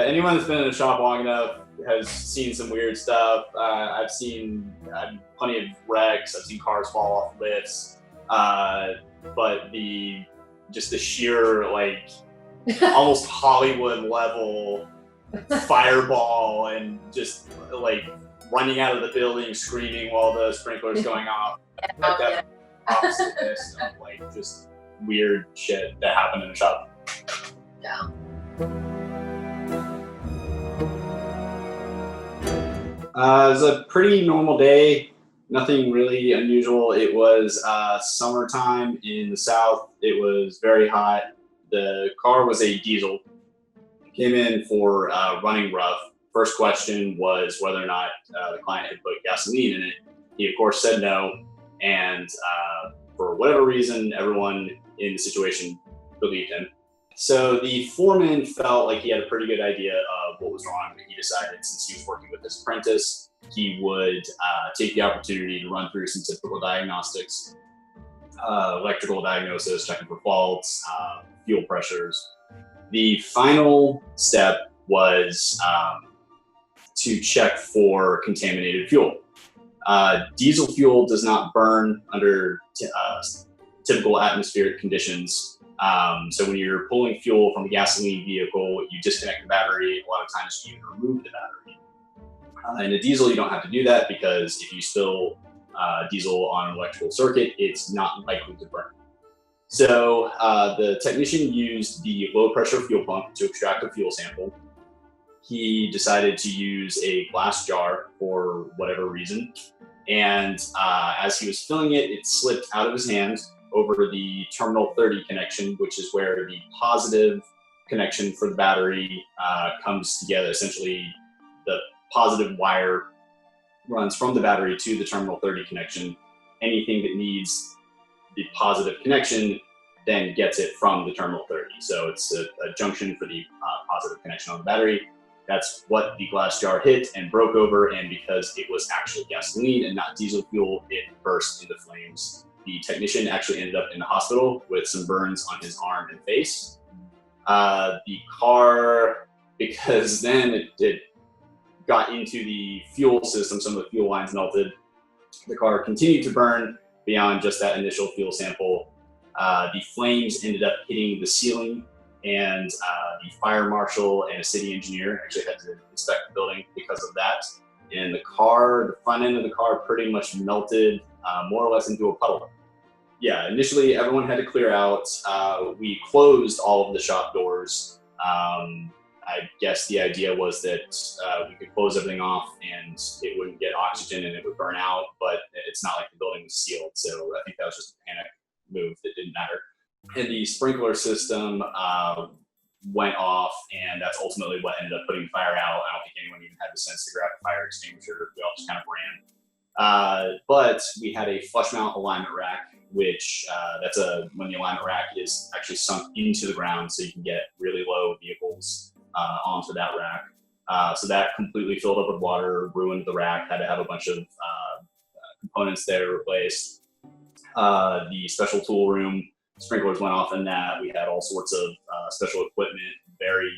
Anyone that's been in a shop long enough has seen some weird stuff. I've seen plenty of wrecks. I've seen cars fall off lifts. But the sheer, like, almost Hollywood level fireball and just like running out of the building screaming while the sprinkler's going off. That opposite this of like just weird shit that happened in the shop. Yeah. It was a pretty normal day. Nothing really unusual. It was summertime in the South. It was very hot. The car was a diesel. Came in for running rough. First question was whether or not the client had put gasoline in it. He, of course, said no. And for whatever reason, everyone in the situation believed him. So the foreman felt like he had a pretty good idea of what was wrong, but he decided, since he was working with his apprentice, he would take the opportunity to run through some typical diagnostics, electrical diagnosis, checking for faults, fuel pressures. The final step was to check for contaminated fuel. Diesel fuel does not burn under typical atmospheric conditions. So when you're pulling fuel from a gasoline vehicle, you disconnect the battery. A lot of times you remove the battery. In a diesel, you don't have to do that because if you spill diesel on an electrical circuit, it's not likely to burn. So the technician used the low pressure fuel pump to extract a fuel sample. He decided to use a glass jar for whatever reason. And as he was filling it, it slipped out of his hand over the terminal 30 connection, which is where the positive connection for the battery comes together. Essentially, the positive wire runs from the battery to the terminal 30 connection. Anything that needs the positive connection then gets it from the terminal 30. So it's a junction for the positive connection on the battery. That's what the glass jar hit and broke over, and because it was actually gasoline and not diesel fuel, it burst into flames. The technician actually ended up in the hospital with some burns on his arm and face. The car, because then it got into the fuel system, some of the fuel lines melted. The car continued to burn beyond just that initial fuel sample. The flames ended up hitting the ceiling, and the fire marshal and a city engineer actually had to inspect the building because of that. And the car, the front end of the car pretty much melted more or less into a puddle. Yeah, initially everyone had to clear out. We closed all of the shop doors. I guess the idea was that we could close everything off and it wouldn't get oxygen and it would burn out, but it's not like the building was sealed. So I think that was just a panic move that didn't matter. And the sprinkler system went off, and that's ultimately what ended up putting the fire out. I don't think anyone even had the sense to grab a fire extinguisher. We all just kind of ran. But we had a flush mount alignment rack, which when the alignment rack is actually sunk into the ground, so you can get really low vehicles onto that rack. So that completely filled up with water, ruined the rack, had to have a bunch of components there replaced. The special tool room, sprinklers went off in that. We had all sorts of special equipment, very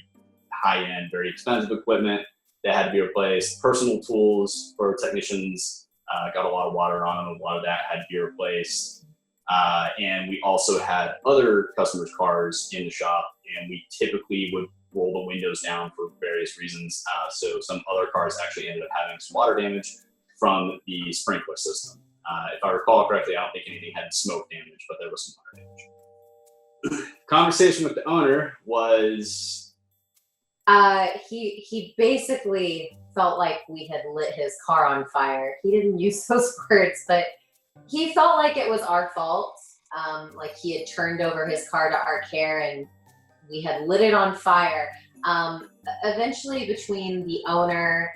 high-end, very expensive equipment that had to be replaced. Personal tools for technicians got a lot of water on them. A lot of that had to be replaced. And we also had other customers' cars in the shop, and we typically would roll the windows down for various reasons. So some other cars actually ended up having some water damage from the sprinkler system. If I recall correctly, I don't think anything had smoke damage, but there was some water damage. Conversation with the owner was... He basically felt like we had lit his car on fire. He didn't use those words, but he felt like it was our fault. Like he had turned over his car to our care and we had lit it on fire. Eventually, between the owner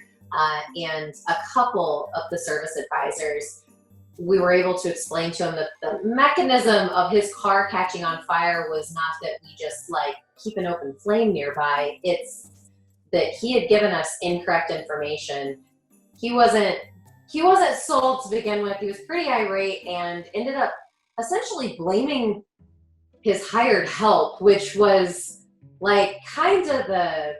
and a couple of the service advisors, we were able to explain to him that the mechanism of his car catching on fire was not that we just like keep an open flame nearby. It's that he had given us incorrect information. He wasn't sold to begin with. He was pretty irate and ended up essentially blaming his hired help, which was like kind of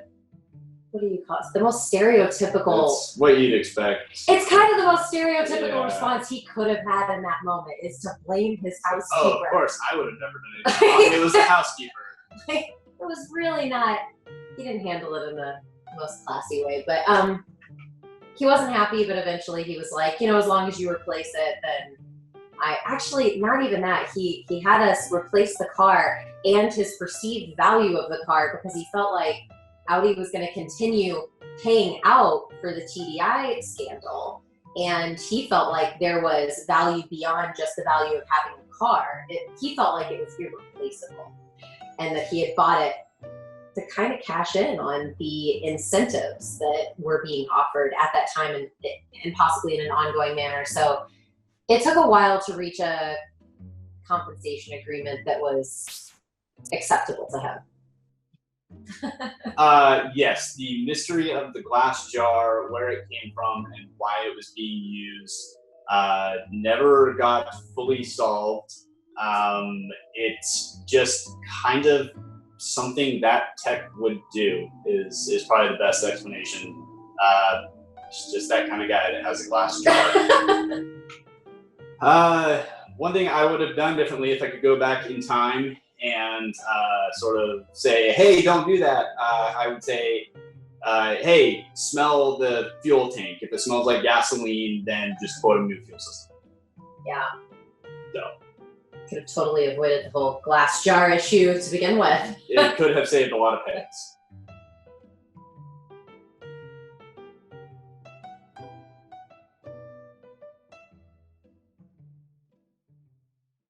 what do you call it? The most stereotypical. It's what you'd expect. It's kind of the most stereotypical response he could have had in that moment is to blame his housekeeper. Oh, of course, I would have never done anything wrong. It was the housekeeper. Like, it was really not. He didn't handle it in the most classy way, but he wasn't happy. But eventually, he was like, you know, as long as you replace it, then I actually not even that. He had us replace the car and his perceived value of the car because he felt like Audi was going to continue paying out for the TDI scandal. And he felt like there was value beyond just the value of having the car. He felt like it was irreplaceable and that he had bought it to kind of cash in on the incentives that were being offered at that time and possibly in an ongoing manner. So it took a while to reach a compensation agreement that was acceptable to him. Yes, the mystery of the glass jar, where it came from, and why it was being used never got fully solved. It's just kind of something that tech would do is probably the best explanation. It's just that kind of guy that has a glass jar. One thing I would have done differently if I could go back in time and sort of say, hey, don't do that. I would say, hey, smell the fuel tank. If it smells like gasoline, then just quote a new fuel system. Yeah. So. Could have totally avoided the whole glass jar issue to begin with. It could have saved a lot of heads.